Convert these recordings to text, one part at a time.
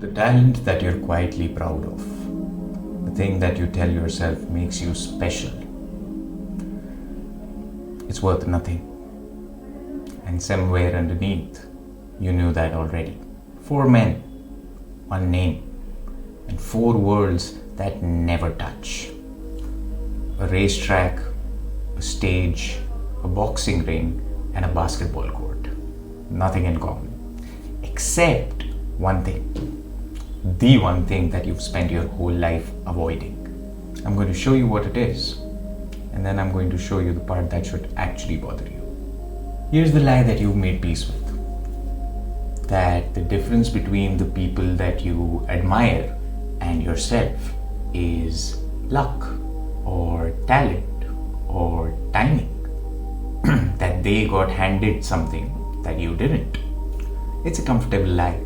The talent that you're quietly proud of, the thing that you tell yourself makes you special, it's worth nothing. And somewhere underneath, you knew that already. 4 men, 1 name, and 4 worlds that never touch. A racetrack, a stage, a boxing ring, and a basketball court. Nothing in common. Except one thing. The one thing that you've spent your whole life avoiding. I'm going to show you what it is, and then I'm going to show you the part that should actually bother you. Here's the lie that you've made peace with. That the difference between the people that you admire and yourself is luck or talent or timing. That they got handed something that you didn't. It's a comfortable lie.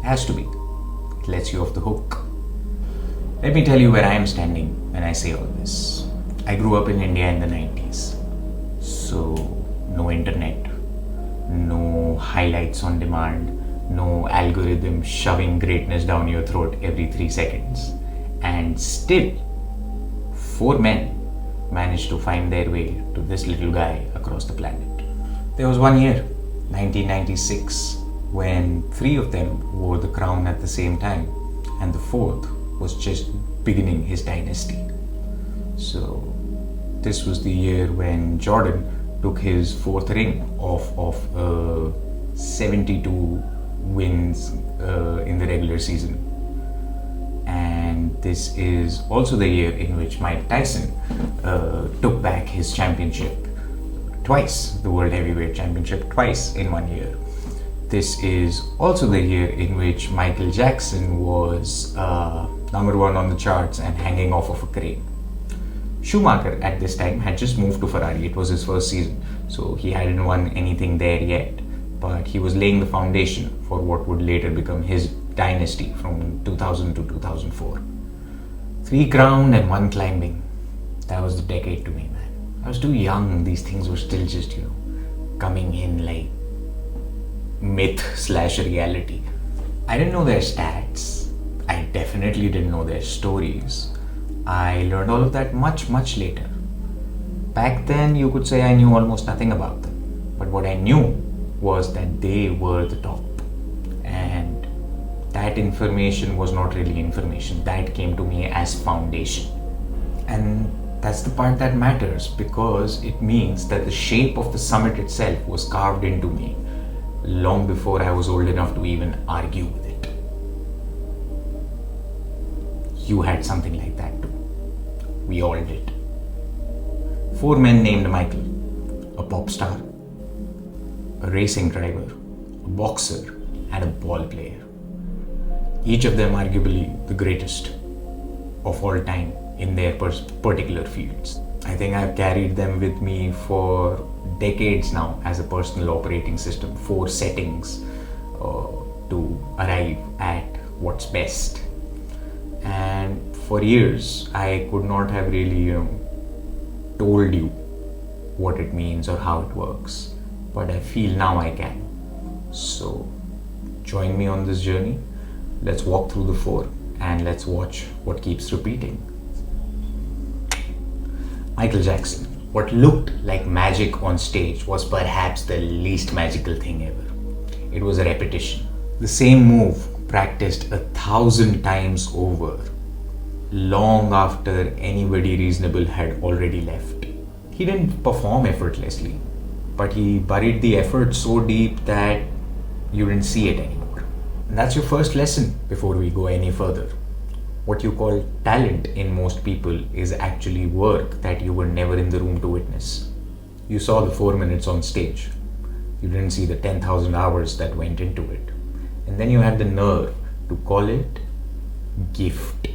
It has to be. It lets you off the hook. Let me tell you where I am standing when I say all this. I grew up in India in the 90s. So, no internet, no highlights on demand, no algorithm shoving greatness down your throat every 3 seconds. And still, 4 men managed to find their way to this little guy across the planet. There was one year, 1996, when 3 of them wore the crown at the same time, and the 4th was just beginning his dynasty. So this was the year when Jordan took his 4th ring off of 72 wins in the regular season. And this is also the year in which Mike Tyson took back his championship twice, the World Heavyweight Championship twice in 1 year. This is also the year in which Michael Jackson was number 1 on the charts and hanging off of a crane. Schumacher at this time had just moved to Ferrari. It was his first season, so he hadn't won anything there yet. But he was laying the foundation for what would later become his dynasty from 2000 to 2004. 3 crowned and 1 climbing. That was the decade to me, man. I was too young. These things were still just, coming in like myth/reality. I didn't know their stats. I definitely didn't know their stories. I learned all of that much, much later. Back then, you could say I knew almost nothing about them. But what I knew was that they were the top. And that information was not really information. That came to me as foundation. And that's the part that matters, because it means that the shape of the summit itself was carved into me long before I was old enough to even argue with it. You had something like that too. We all did. 4 men named Michael, a pop star, a racing driver, a boxer, and a ball player. Each of them arguably the greatest of all time in their particular fields. I think I've carried them with me for decades now as a personal operating system, 4 settings to arrive at what's best. And for years, I could not have really, told you what it means or how it works. But I feel now I can. So join me on this journey. Let's walk through the 4 and let's watch what keeps repeating. Michael Jackson. What looked like magic on stage was perhaps the least magical thing ever. It was a repetition. The same move practiced 1,000 times over, long after anybody reasonable had already left. He didn't perform effortlessly, but he buried the effort so deep that you didn't see it anymore. And that's your first lesson before we go any further. What you call talent in most people is actually work that you were never in the room to witness. You saw the 4 minutes on stage. You didn't see the 10,000 hours that went into it. And then you had the nerve to call it gift.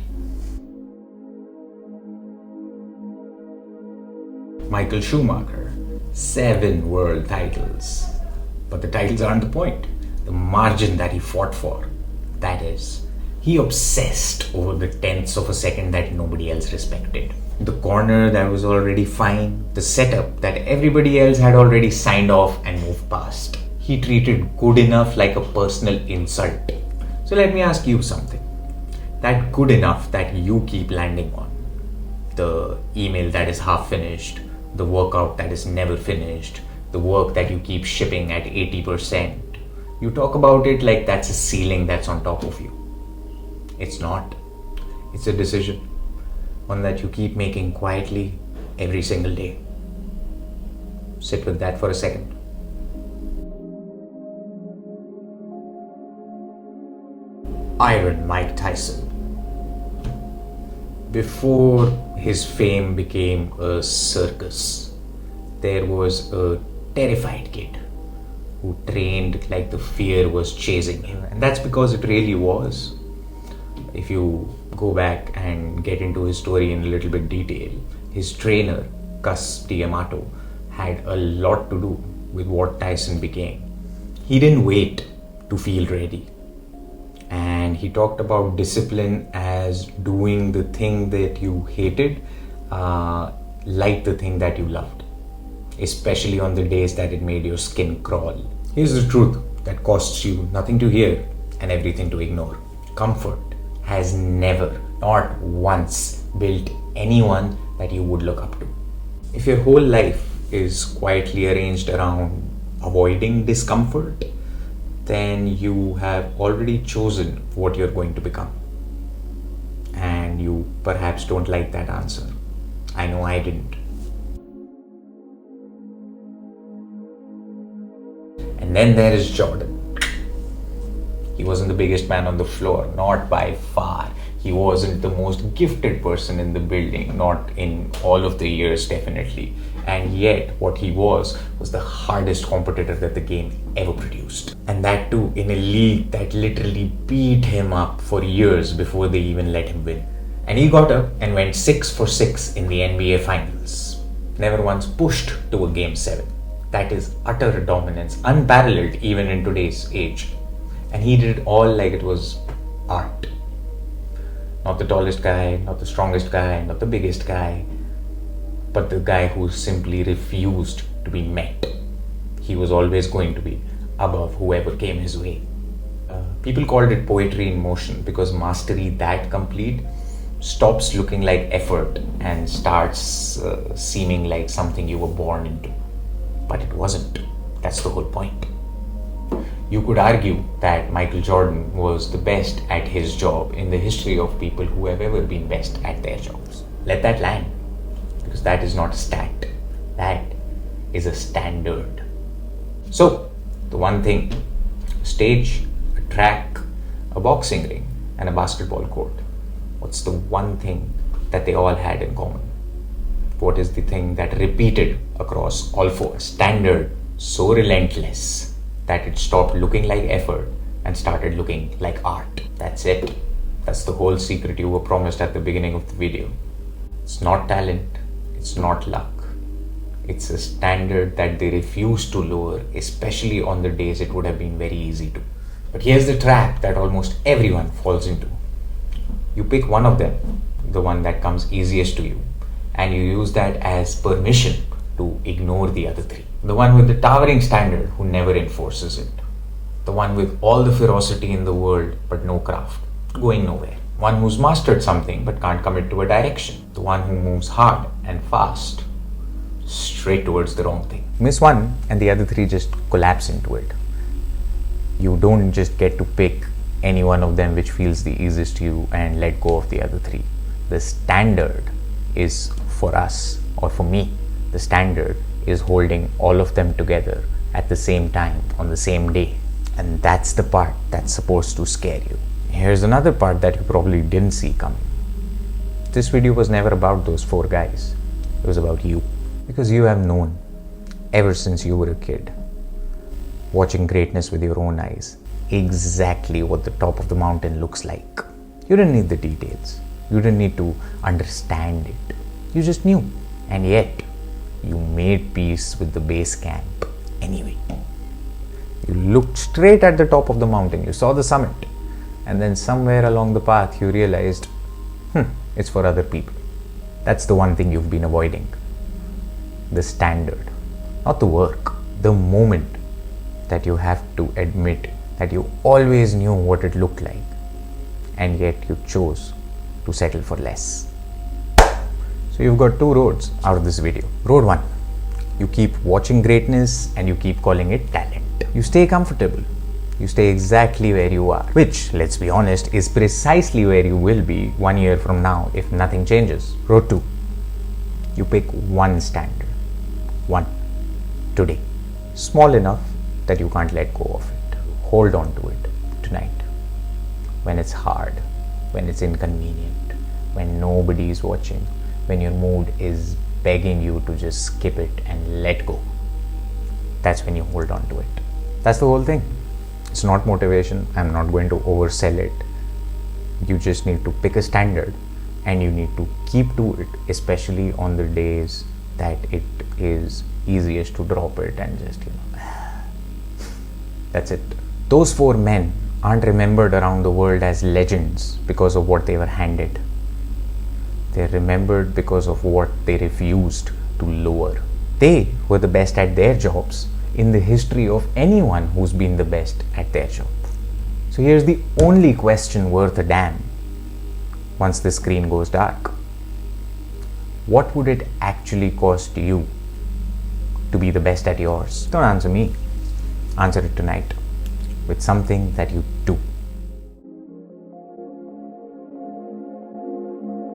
Michael Schumacher, 7 world titles. But the titles aren't the point. The margin that he fought for, that is. He obsessed over the tenths of a second that nobody else respected. The corner that was already fine, the setup that everybody else had already signed off and moved past. He treated good enough like a personal insult. So let me ask you something. That good enough that you keep landing on. The email that is half finished, the workout that is never finished, the work that you keep shipping at 80%. You talk about it like that's a ceiling that's on top of you. It's not. It's a decision. One that you keep making quietly every single day. Sit with that for a second. Iron Mike Tyson. Before his fame became a circus, there was a terrified kid who trained like the fear was chasing him. And that's because it really was. If you go back and get into his story in a little bit detail, his trainer, Gus D'Amato, had a lot to do with what Tyson became. He didn't wait to feel ready. And he talked about discipline as doing the thing that you hated like the thing that you loved, especially on the days that it made your skin crawl. Here's the truth that costs you nothing to hear and everything to ignore. Comfort has never, not once, built anyone that you would look up to. If your whole life is quietly arranged around avoiding discomfort, then you have already chosen what you're going to become. And you perhaps don't like that answer. I know I didn't. And then there is Jordan. He wasn't the biggest man on the floor, not by far. He wasn't the most gifted person in the building, not in all of the years, definitely. And yet, what he was the hardest competitor that the game ever produced. And that too, in a league that literally beat him up for years before they even let him win. And he got up and went 6 for 6 in the NBA Finals. Never once pushed to a Game 7. That is utter dominance, unparalleled even in today's age. And he did it all like it was art. Not the tallest guy, not the strongest guy, not the biggest guy, but the guy who simply refused to be met. He was always going to be above whoever came his way. People called it poetry in motion because mastery that complete stops looking like effort and starts seeming like something you were born into. But it wasn't. That's the whole point. You could argue that Michael Jordan was the best at his job in the history of people who have ever been best at their jobs. Let that land, because that is not a stat. That is a standard. So, the one thing, a stage, a track, a boxing ring, and a basketball court. What's the one thing that they all had in common? What is the thing that repeated across all four? Standard, so relentless that it stopped looking like effort and started looking like art. That's it. That's the whole secret you were promised at the beginning of the video. It's not talent, it's not luck. It's a standard that they refuse to lower, especially on the days it would have been very easy to. But here's the trap that almost everyone falls into. You pick one of them, the one that comes easiest to you, and you use that as permission to ignore the other three. The one with the towering standard who never enforces it. The one with all the ferocity in the world but no craft, going nowhere. One who's mastered something but can't commit to a direction. The one who moves hard and fast, straight towards the wrong thing. Miss one and the other three just collapse into it. You don't just get to pick any one of them which feels the easiest to you and let go of the other three. The standard is for us, or for me, the standard is holding all of them together at the same time on the same day. And that's the part that's supposed to scare you. Here's another part that you probably didn't see coming. This video was never about those 4 guys. It was about you. Because you have known ever since you were a kid, watching greatness with your own eyes, exactly what the top of the mountain looks like. You didn't need the details. You didn't need to understand it. You just knew. And yet, you made peace with the base camp anyway. You looked straight at the top of the mountain. You saw the summit. And then somewhere along the path, you realized, it's for other people. That's the one thing you've been avoiding. The standard. Not the work. The moment that you have to admit that you always knew what it looked like, and yet you chose to settle for less. So you've got two roads out of this video. Road 1, you keep watching greatness and you keep calling it talent. You stay comfortable. You stay exactly where you are, which, let's be honest, is precisely where you will be 1 year from now if nothing changes. Road 2, you pick one standard. One. Today. Small enough that you can't let go of it. Hold on to it tonight. When it's hard, when it's inconvenient, when nobody is watching, when your mood is begging you to just skip it and let go. That's when you hold on to it. That's the whole thing. It's not motivation. I'm not going to oversell it. You just need to pick a standard and you need to keep to it, especially on the days that it is easiest to drop it and just, that's it. Those 4 men aren't remembered around the world as legends because of what they were handed. They're remembered because of what they refused to lower. They were the best at their jobs in the history of anyone who's been the best at their job. So here's the only question worth a damn once the screen goes dark. What would it actually cost you to be the best at yours? Don't answer me. Answer it tonight with something that you do.